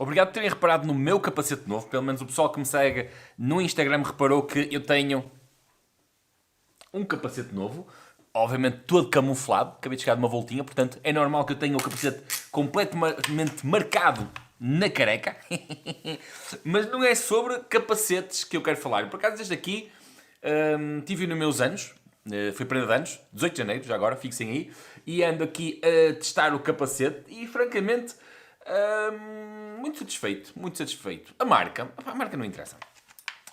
Obrigado por terem reparado no meu capacete novo. Pelo menos o pessoal que me segue no Instagram reparou que eu tenho um capacete novo. Obviamente todo camuflado. Acabei de chegar de uma voltinha, portanto é normal que eu tenha o capacete completamente marcado na careca. Mas não é sobre capacetes que eu quero falar. Por acaso desde aqui tive nos meus anos. Foi prenda de anos, 18 de janeiro, já agora, fixem aí. E ando aqui a testar o capacete e francamente... muito satisfeito, muito satisfeito. A marca não interessa.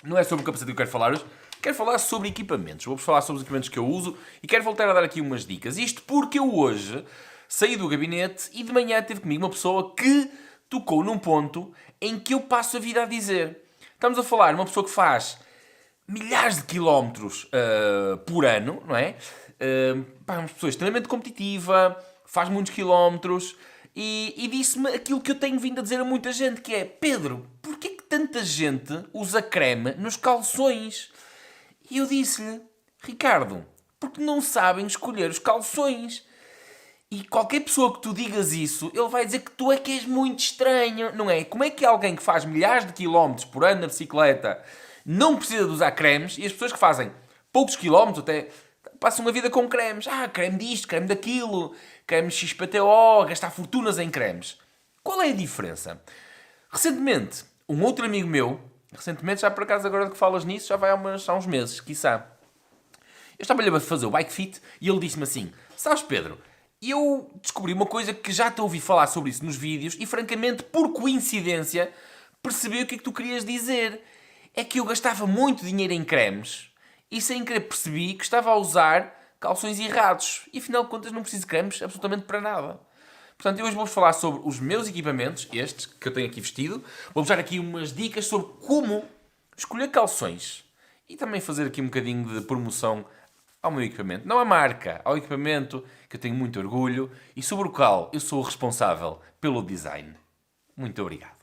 Não é sobre o capacete que eu quero falar hoje. Quero falar sobre equipamentos. Vou-vos falar sobre os equipamentos que eu uso e quero voltar a dar aqui umas dicas. Isto porque eu hoje saí do gabinete e de manhã teve comigo uma pessoa que tocou num ponto em que eu passo a vida a dizer. Estamos a falar de uma pessoa que faz milhares de quilómetros por ano, não é? Uma pessoa extremamente competitiva, faz muitos quilómetros e disse-me aquilo que eu tenho vindo a dizer a muita gente, que é: Pedro, porquê que tanta gente usa creme nos calções? E eu disse-lhe: Ricardo, porque não sabem escolher os calções. E qualquer pessoa que tu digas isso, ele vai dizer que tu é que és muito estranho, não é? Como é que alguém que faz milhares de quilómetros por ano na bicicleta não precisa de usar cremes, e as pessoas que fazem poucos quilómetros até passam a vida com cremes? Creme disto, creme daquilo, creme XPTO, gastar fortunas em cremes. Qual é a diferença? Recentemente, um outro amigo meu, já por acaso agora que falas nisso, já vai há uns meses, quiçá, eu estava-lhe a fazer o bike fit e ele disse-me assim: sabes, Pedro, eu descobri uma coisa que já te ouvi falar sobre isso nos vídeos e francamente, por coincidência, percebi o que é que tu querias dizer. É que eu gastava muito dinheiro em cremes e sem querer percebi que estava a usar calções errados. E afinal de contas não preciso de cremes absolutamente para nada. Portanto, eu hoje vou-vos falar sobre os meus equipamentos, estes que eu tenho aqui vestido. Vou-vos dar aqui umas dicas sobre como escolher calções. E também fazer aqui um bocadinho de promoção ao meu equipamento. Não à marca, ao equipamento, que eu tenho muito orgulho e sobre o qual eu sou o responsável pelo design. Muito obrigado.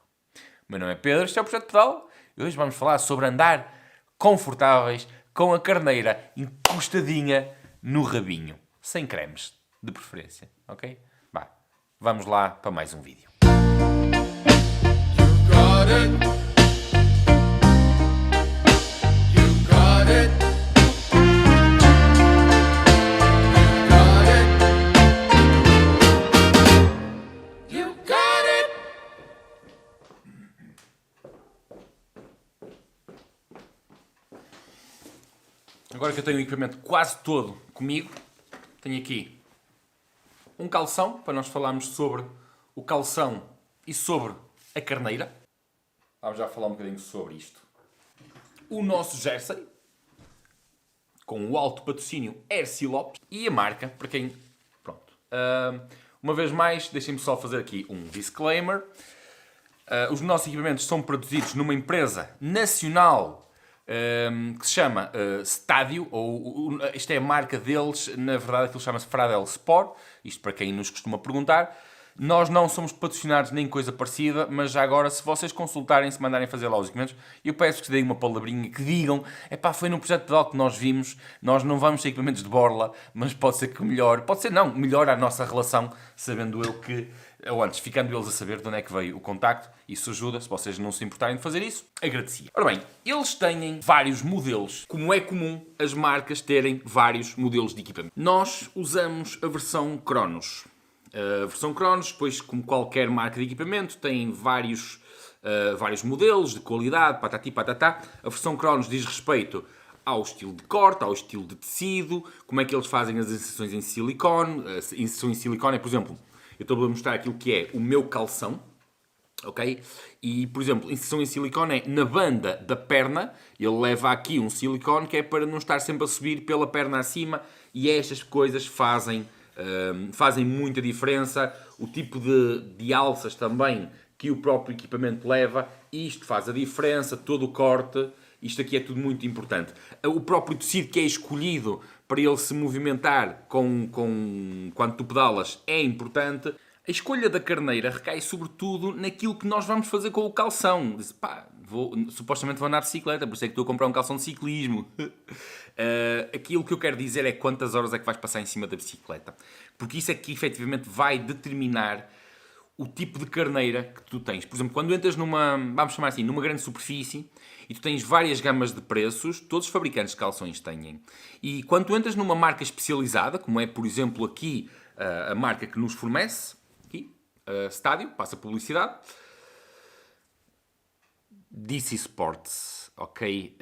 O meu nome é Pedro, este é o Projeto Pedal. E hoje vamos falar sobre andar confortáveis com a carneira encostadinha no rabinho. Sem cremes, de preferência. Ok? Vamos lá para mais um vídeo. You got it. You got it. You got it. Agora que eu tenho o equipamento quase todo comigo, tenho aqui um calção, para nós falarmos sobre o calção e sobre a carneira. Vamos já falar um bocadinho sobre isto. O nosso jersey, com o alto patrocínio Herci Lopes, e a marca, para quem... Pronto. Uma vez mais, deixem-me só fazer aqui um disclaimer. Os nossos equipamentos são produzidos numa empresa nacional que se chama Stadio, isto é a marca deles, na verdade aquilo chama-se Fradel Sport, isto para quem nos costuma perguntar. Nós não somos patrocinados nem coisa parecida, mas já agora, se vocês consultarem, se mandarem fazer lá os equipamentos, eu peço que deem uma palavrinha, que digam: foi no projeto pedal que nós vimos, nós não vamos ter equipamentos de borla, mas pode ser que melhore, melhora a nossa relação, sabendo eu que, ou antes, ficando eles a saber de onde é que veio o contacto. Isso ajuda, se vocês não se importarem de fazer isso, agradecia. Ora bem, eles têm vários modelos, como é comum as marcas terem vários modelos de equipamento. Nós usamos a versão Cronos. A versão Cronos, depois, como qualquer marca de equipamento, tem vários modelos de qualidade, patati patatá. A versão Cronos diz respeito ao estilo de corte, ao estilo de tecido, como é que eles fazem as inserções em silicone. A inserção em silicone é, por exemplo, eu estou a mostrar aquilo que é o meu calção, ok? E, por exemplo, a inserção em silicone é na banda da perna, ele leva aqui um silicone que é para não estar sempre a subir pela perna acima, e estas coisas fazem muita diferença. O tipo de alças também que o próprio equipamento leva, isto faz a diferença, todo o corte, isto aqui é tudo muito importante. O próprio tecido que é escolhido para ele se movimentar quando tu pedalas é importante. A escolha da carneira recai sobretudo naquilo que nós vamos fazer com o calção. Supostamente vou andar de bicicleta, por isso é que estou a comprar um calção de ciclismo. Aquilo que eu quero dizer é quantas horas é que vais passar em cima da bicicleta. Porque isso é que efetivamente vai determinar o tipo de carneira que tu tens. Por exemplo, quando entras numa, vamos chamar assim, numa grande superfície e tu tens várias gamas de preços, todos os fabricantes de calções têm. E quando tu entras numa marca especializada, como é, por exemplo, aqui a marca que nos fornece, aqui, Stadio, passa publicidade, DC Sports, ok?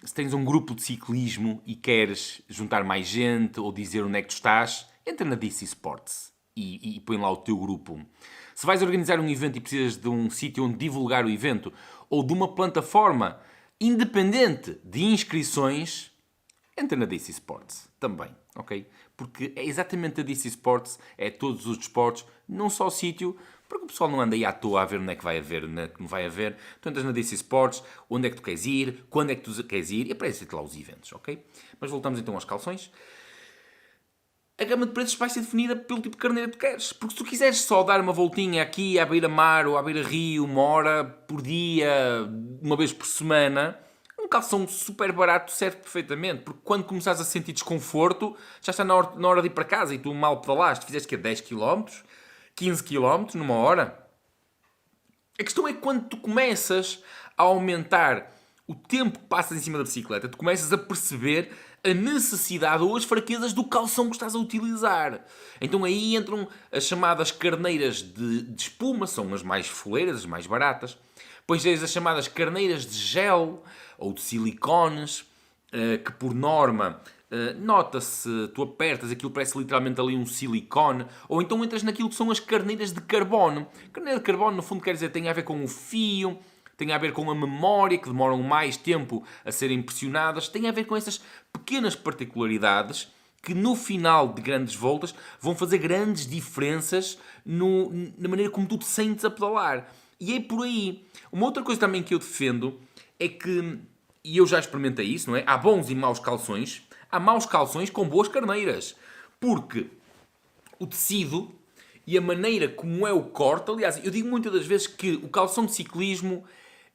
Se tens um grupo de ciclismo e queres juntar mais gente ou dizer onde é que tu estás, entra na DC Sports e põe lá o teu grupo. Se vais organizar um evento e precisas de um sítio onde divulgar o evento ou de uma plataforma independente de inscrições, entra na DC Sports também, ok? Porque é exatamente a DC Sports, é todos os desportos, num só sítio, porque o pessoal não anda aí à toa a ver onde é que vai haver, onde é que não vai haver. Tu entras na DC Sports, onde é que tu queres ir, quando é que tu queres ir, e aparecem-te lá os eventos, ok? Mas voltamos então aos calções. A gama de preços vai ser definida pelo tipo de carneira que tu queres. Porque se tu quiseres só dar uma voltinha aqui à beira-mar ou à beira-rio, 1 hora por dia, uma vez por semana, um calção super barato serve perfeitamente. Porque quando começares a sentir desconforto, já está na hora de ir para casa e tu mal pedalaste, fizeste que 10 km, 15 km numa hora. A questão é que quando tu começas a aumentar o tempo que passas em cima da bicicleta, tu começas a perceber a necessidade ou as fraquezas do calção que estás a utilizar. Então aí entram as chamadas carneiras de espuma, são as mais foleiras, as mais baratas. Depois tens as chamadas carneiras de gel ou de silicones, que por norma nota-se, tu apertas, aquilo parece literalmente ali um silicone, ou então entras naquilo que são as carneiras de carbono. Carneira de carbono, no fundo, quer dizer, tem a ver com o fio, tem a ver com a memória, que demoram mais tempo a serem pressionadas, tem a ver com essas pequenas particularidades que no final de grandes voltas vão fazer grandes diferenças na maneira como tu te sentes a pedalar. E é por aí. Uma outra coisa também que eu defendo é que, e eu já experimentei isso, não é? Há bons e maus calções, há maus calções com boas carneiras. Porque o tecido e a maneira como é o corte, aliás, eu digo muitas das vezes que o calção de ciclismo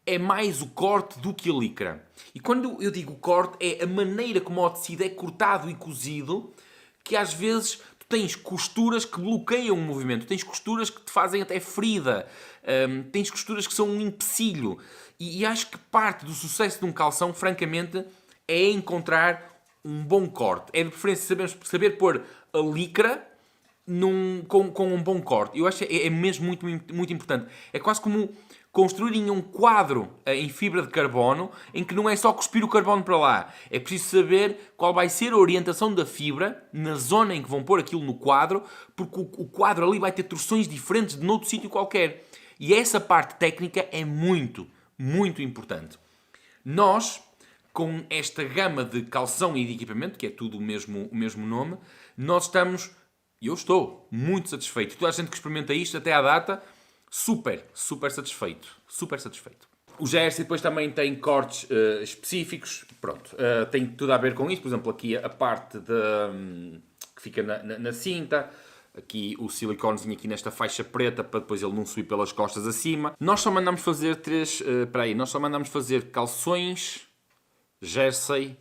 é mais o corte do que a licra. E quando eu digo corte, é a maneira como o tecido é cortado e cozido, que às vezes tu tens costuras que bloqueiam o movimento, tens costuras que te fazem até ferida, tens costuras que são um empecilho. E acho que parte do sucesso de um calção, francamente, é encontrar um bom corte. É de preferência saber pôr a licra com um bom corte. Eu acho que é mesmo muito, muito, muito importante. É quase como construírem um quadro em fibra de carbono em que não é só cuspir o carbono para lá. É preciso saber qual vai ser a orientação da fibra na zona em que vão pôr aquilo no quadro, porque o quadro ali vai ter torções diferentes de noutro sítio qualquer. E essa parte técnica é muito, muito importante. Nós, com esta gama de calção e de equipamento, que é tudo o mesmo nome, nós estamos, e eu estou, muito satisfeito. Toda a gente que experimenta isto até à data, super satisfeito. Super satisfeito. O Jersey depois também tem cortes específicos. Pronto, tem tudo a ver com isso. Por exemplo, aqui a parte que fica na cinta. Aqui o siliconezinho aqui nesta faixa preta para depois ele não subir pelas costas acima. Nós só mandamos fazer nós só mandamos fazer calções, jersey,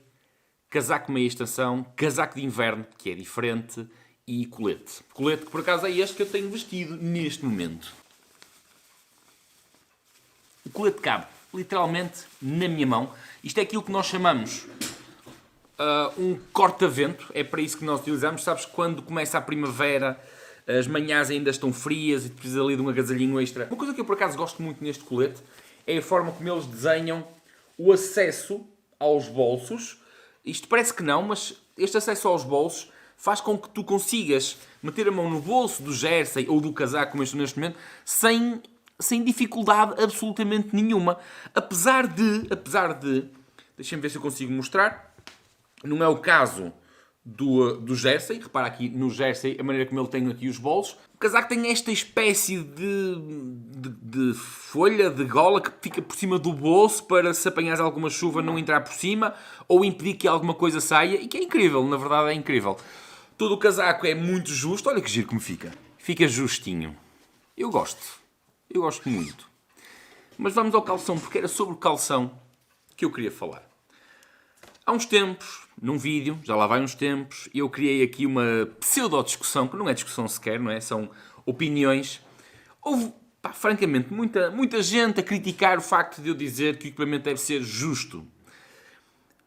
casaco meia extensão, casaco de inverno, que é diferente, e colete. Colete que por acaso é este que eu tenho vestido neste momento. O colete cabe literalmente na minha mão. Isto é aquilo que nós chamamos um corta-vento. É para isso que nós utilizamos. Sabes, quando começa a primavera, as manhãs ainda estão frias e tu precisas ali de um agasalhinho extra. Uma coisa que eu por acaso gosto muito neste colete é a forma como eles desenham o acesso aos bolsos. Isto parece que não, mas este acesso aos bolsos faz com que tu consigas meter a mão no bolso do jersey ou do casaco, como eu estou neste momento, sem dificuldade absolutamente nenhuma. Apesar de, deixem-me ver se eu consigo mostrar, não é o caso do jersey. Repara aqui no jersey a maneira como ele tem aqui os bolsos. O casaco tem esta espécie de folha, de gola, que fica por cima do bolso para, se apanhares alguma chuva, não entrar por cima ou impedir que alguma coisa saia, e que é incrível, na verdade é incrível. Todo o casaco é muito justo. Olha que giro como fica. Fica justinho. Eu gosto muito. Mas vamos ao calção, porque era sobre o calção que eu queria falar. Há uns tempos, num vídeo, já lá vai uns tempos, eu criei aqui uma pseudo-discussão, que não é discussão sequer, não é? São opiniões, Houve, pá, francamente, muita gente a criticar o facto de eu dizer que o equipamento deve ser justo.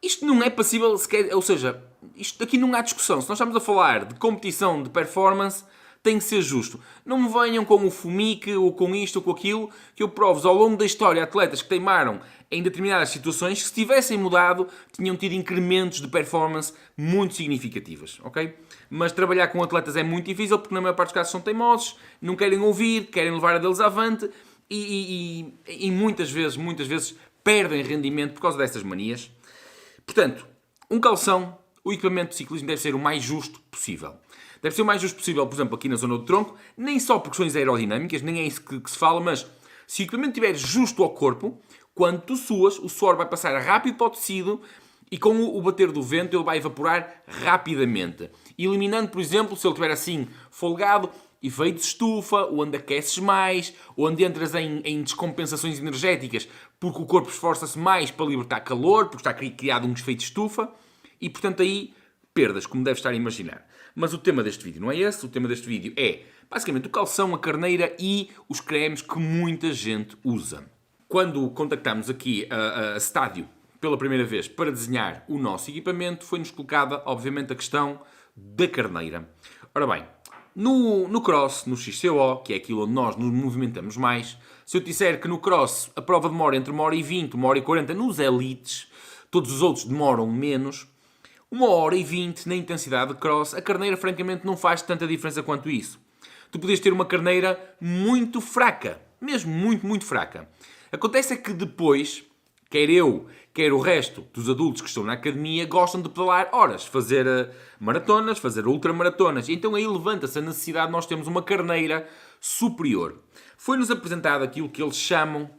Isto não é passível sequer, ou seja, isto aqui não há discussão. Se nós estamos a falar de competição de performance, tem que ser justo. Não me venham com o FUMIC, ou com isto, ou com aquilo, que eu provo ao longo da história atletas que teimaram em determinadas situações, que se tivessem mudado, tinham tido incrementos de performance muito significativas, ok? Mas trabalhar com atletas é muito difícil, porque na maior parte dos casos são teimosos, não querem ouvir, querem levar a deles avante, e muitas vezes perdem rendimento por causa dessas manias. Portanto, um calção, o equipamento de ciclismo deve ser o mais justo possível. Deve ser o mais justo possível, por exemplo, aqui na zona do tronco, nem só por questões aerodinâmicas, nem é isso que se fala, mas se o equipamento estiver justo ao corpo, quando tu suas, o suor vai passar rápido para o tecido e com o bater do vento ele vai evaporar rapidamente. Eliminando, por exemplo, se ele estiver assim folgado, efeitos de estufa, onde aqueces mais, onde entras em descompensações energéticas, porque o corpo esforça-se mais para libertar calor, porque está criado um efeito de estufa, e portanto aí perdas, como deve estar a imaginar. Mas o tema deste vídeo não é esse, o tema deste vídeo é basicamente o calção, a carneira e os cremes que muita gente usa. Quando contactámos aqui a Stadio pela primeira vez para desenhar o nosso equipamento, foi-nos colocada, obviamente, a questão da carneira. Ora bem, no cross, no XCO, que é aquilo onde nós nos movimentamos mais, se eu te disser que no cross a prova demora entre 1h20 e 1h40 nos elites, todos os outros demoram menos, 1h20 na intensidade de cross, a carneira francamente não faz tanta diferença quanto isso. Tu podias ter uma carneira muito fraca, mesmo muito fraca. Acontece é que depois, quer eu, quer o resto dos adultos que estão na academia, gostam de pedalar horas, fazer maratonas, fazer ultramaratonas. Então aí levanta-se a necessidade de nós termos uma carneira superior. Foi-nos apresentado aquilo que eles chamam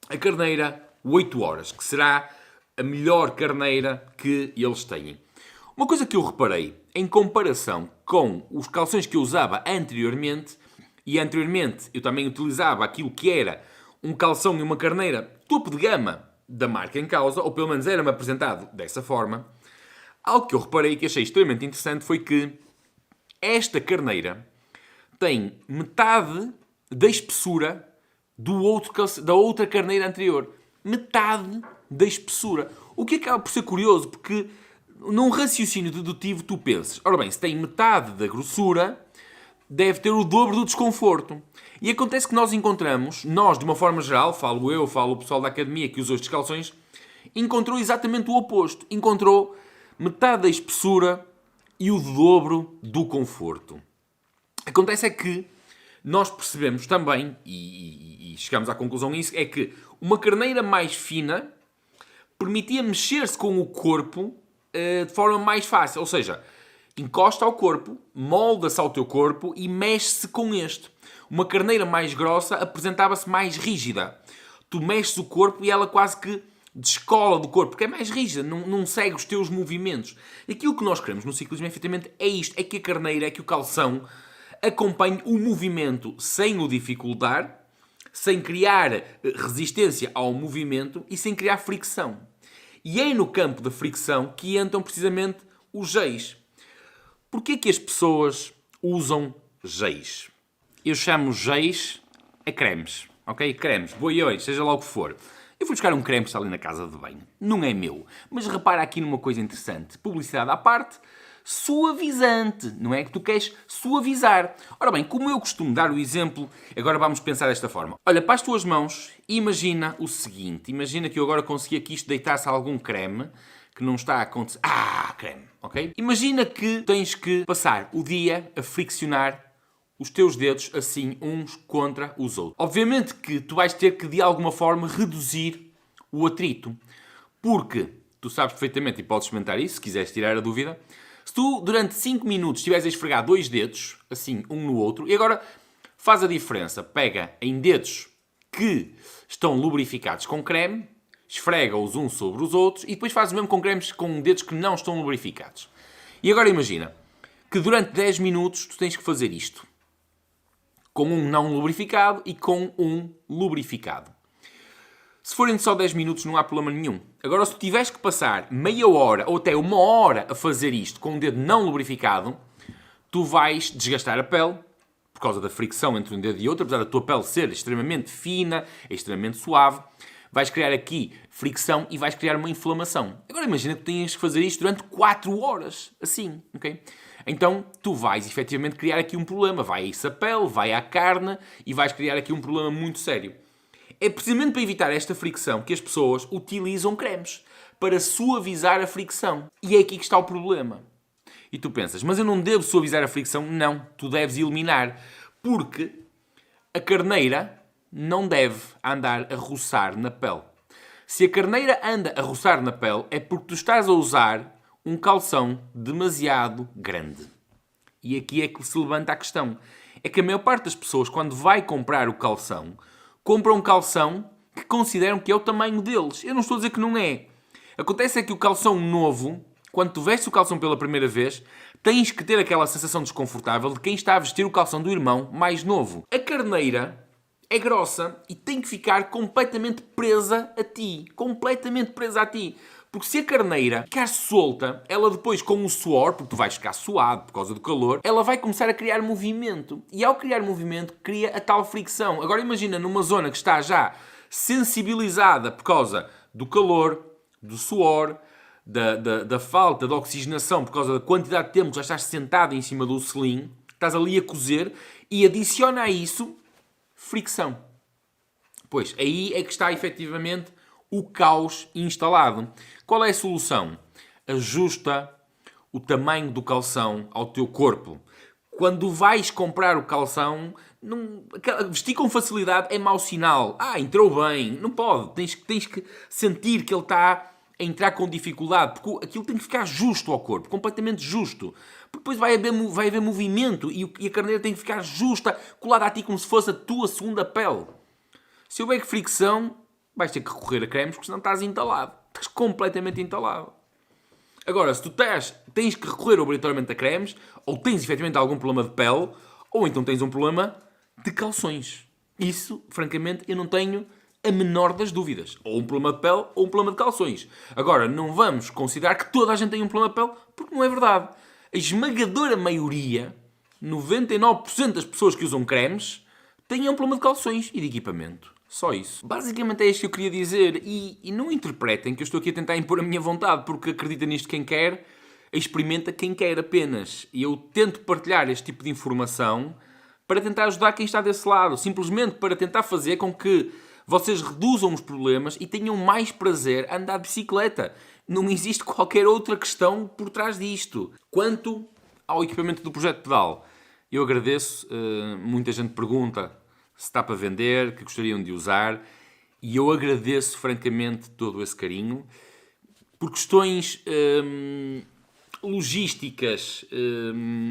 a carneira 8 horas, que será a melhor carneira que eles têm. Uma coisa que eu reparei, em comparação com os calções que eu usava anteriormente, e anteriormente eu também utilizava aquilo que era um calção e uma carneira topo de gama da marca em causa, ou pelo menos era-me apresentado dessa forma, algo que eu reparei e que achei extremamente interessante foi que esta carneira tem metade da espessura da outra carneira anterior. Metade da espessura. O que acaba por ser curioso, porque num raciocínio dedutivo tu pensas, ora bem, se tem metade da grossura, deve ter o dobro do desconforto. E acontece que nós encontramos, nós de uma forma geral, falo eu, falo o pessoal da academia que usa estes calções, encontrou exatamente o oposto. Encontrou metade da espessura e o dobro do conforto. Acontece é que nós percebemos também, e chegamos à conclusão nisso, é que uma carneira mais fina permitia mexer-se com o corpo de forma mais fácil. Ou seja, encosta ao corpo, molda-se ao teu corpo e mexe-se com este. Uma carneira mais grossa apresentava-se mais rígida. Tu mexes o corpo e ela quase que descola do corpo, porque é mais rígida, não segue os teus movimentos. Aquilo que nós queremos no ciclismo, efetivamente, é isto. É que a carneira, é que o calção acompanhe o movimento sem o dificultar, sem criar resistência ao movimento e sem criar fricção. E é no campo da fricção que entram precisamente os géis. Porquê que as pessoas usam géis? Eu chamo géis a cremes, ok? Cremes, boiões, seja lá o que for. Eu fui buscar um creme que está ali na casa de banho. Não é meu. Mas repara aqui numa coisa interessante. Publicidade à parte, suavizante. Não é que tu queres suavizar. Ora bem, como eu costumo dar o exemplo, agora vamos pensar desta forma. Olha, para as tuas mãos, imagina o seguinte. Imagina que eu agora consegui aqui isto deitar-se algum creme que não está a acontecer. Creme, ok? Imagina que tens que passar o dia a friccionar os teus dedos assim uns contra os outros. Obviamente que tu vais ter que de alguma forma reduzir o atrito. Porque tu sabes perfeitamente, e podes experimentar isso se quiseres tirar a dúvida, se tu durante 5 minutos estiveres a esfregar 2 dedos, assim um no outro, e agora faz a diferença, pega em dedos que estão lubrificados com creme, esfrega-os uns sobre os outros e depois faz o mesmo com cremes com dedos que não estão lubrificados. E agora imagina que durante 10 minutos tu tens que fazer isto. Com um não lubrificado e com um lubrificado. Se forem só 10 minutos não há problema nenhum. Agora se tu tiveres que passar meia hora ou até 1 hora a fazer isto com um dedo não lubrificado, tu vais desgastar a pele, por causa da fricção entre um dedo e outro, apesar da tua pele ser extremamente fina, extremamente suave, vais criar aqui fricção e vais criar uma inflamação. Agora imagina que tu tens que fazer isto durante 4 horas, assim, ok? Então tu vais efetivamente criar aqui um problema. Vai a isso a pele, vai à carne e vais criar aqui um problema muito sério. É precisamente para evitar esta fricção que as pessoas utilizam cremes para suavizar a fricção. E é aqui que está o problema. E tu pensas, mas eu não devo suavizar a fricção? Não, tu deves eliminar. Porque a carneira não deve andar a roçar na pele. Se a carneira anda a roçar na pele, é porque tu estás a usar um calção demasiado grande. E aqui é que se levanta a questão. É que a maior parte das pessoas, quando vai comprar o calção, compram um calção que consideram que é o tamanho deles. Eu não estou a dizer que não é. Acontece é que o calção novo, quando tu vestes o calção pela primeira vez, tens que ter aquela sensação desconfortável de quem está a vestir o calção do irmão mais novo. A carneira é grossa e tem que ficar completamente presa a ti. Completamente presa a ti. Porque se a carneira ficar solta, ela depois com o suor, porque tu vais ficar suado por causa do calor, ela vai começar a criar movimento. E ao criar movimento, cria a tal fricção. Agora imagina numa zona que está já sensibilizada por causa do calor, do suor, da falta de oxigenação, por causa da quantidade de tempo que já estás sentado em cima do selim, estás ali a cozer, e adiciona a isso fricção. Pois, aí é que está efetivamente o caos instalado. Qual é a solução? Ajusta o tamanho do calção ao teu corpo. Quando vais comprar o calção, vestir com facilidade é mau sinal. Entrou bem. Não pode. Tens que sentir que ele está a entrar com dificuldade. Porque aquilo tem que ficar justo ao corpo. Completamente justo. Porque depois vai haver movimento e a carneira tem que ficar justa, colada a ti como se fosse a tua segunda pele. Se houver fricção, vais ter que recorrer a cremes porque senão estás entalado. Estás completamente entalado. Agora, se tu tens que recorrer obrigatoriamente a cremes, ou tens efetivamente algum problema de pele, ou então tens um problema de calções. Isso, francamente, eu não tenho a menor das dúvidas. Ou um problema de pele, ou um problema de calções. Agora, não vamos considerar que toda a gente tem um problema de pele, porque não é verdade. A esmagadora maioria, 99% das pessoas que usam cremes, têm um problema de calções e de equipamento. Só isso. Basicamente é isto que eu queria dizer. E não interpretem que eu estou aqui a tentar impor a minha vontade, porque acredita nisto quem quer, experimenta quem quer apenas. E eu tento partilhar este tipo de informação para tentar ajudar quem está desse lado. Simplesmente para tentar fazer com que vocês reduzam os problemas e tenham mais prazer a andar de bicicleta. Não existe qualquer outra questão por trás disto. Quanto ao equipamento do Projeto Pedal, eu agradeço. Muita gente pergunta se está para vender, que gostariam de usar, e eu agradeço francamente todo esse carinho. Por questões logísticas,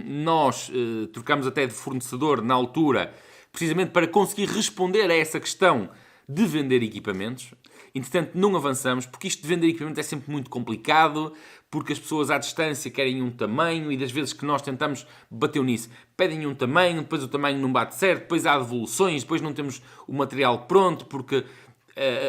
nós trocámos até de fornecedor na altura, precisamente para conseguir responder a essa questão de vender equipamentos. Entretanto, não avançamos, porque isto de vender equipamentos é sempre muito complicado, porque as pessoas à distância querem um tamanho e das vezes que nós tentamos bater nisso, pedem um tamanho, depois o tamanho não bate certo, depois há devoluções, depois não temos o material pronto, porque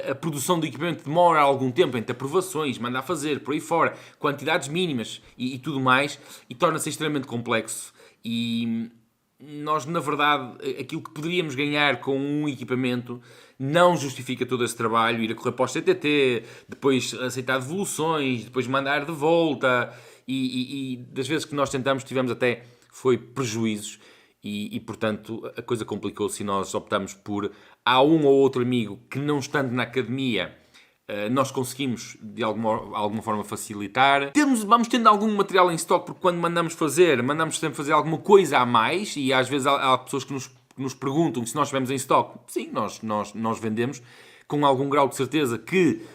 a produção do equipamento demora algum tempo entre aprovações, manda a fazer, por aí fora, quantidades mínimas e tudo mais, e torna-se extremamente complexo. E nós, na verdade, aquilo que poderíamos ganhar com um equipamento não justifica todo esse trabalho, ir a correr para o CTT, depois aceitar devoluções, depois mandar de volta, e das vezes que nós tentamos tivemos até, foi prejuízos, e portanto a coisa complicou-se e nós optamos por, há um ou outro amigo que não estando na academia, nós conseguimos de alguma forma facilitar. Vamos tendo algum material em stock, porque quando mandamos sempre fazer alguma coisa a mais, e às vezes há pessoas que nos perguntam se nós estivermos em stock. Sim, nós vendemos com algum grau de certeza que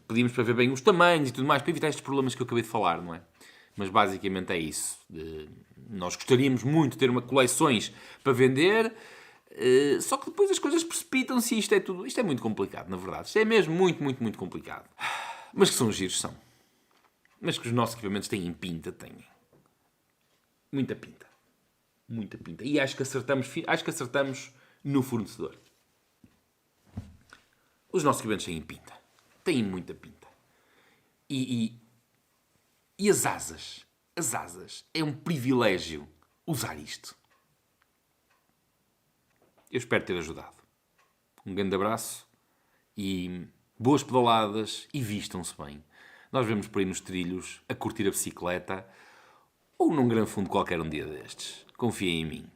pedimos para ver bem os tamanhos e tudo mais, para evitar estes problemas que eu acabei de falar, não é? Mas basicamente é isso. Nós gostaríamos muito de ter coleções para vender, só que depois as coisas precipitam-se e isto é muito complicado, na verdade. Isto é mesmo muito, muito, muito complicado. Mas que são giros, são. Mas que os nossos equipamentos têm pinta, têm. Muita pinta. Muita pinta. E acho que acertamos no fornecedor. Os nossos equipamentos têm pinta. Têm muita pinta. E as asas? As asas. É um privilégio usar isto. Eu espero ter ajudado. Um grande abraço e boas pedaladas e vistam-se bem. Nós vemos por aí nos trilhos a curtir a bicicleta ou num grande fundo qualquer um dia destes. Confiem em mim.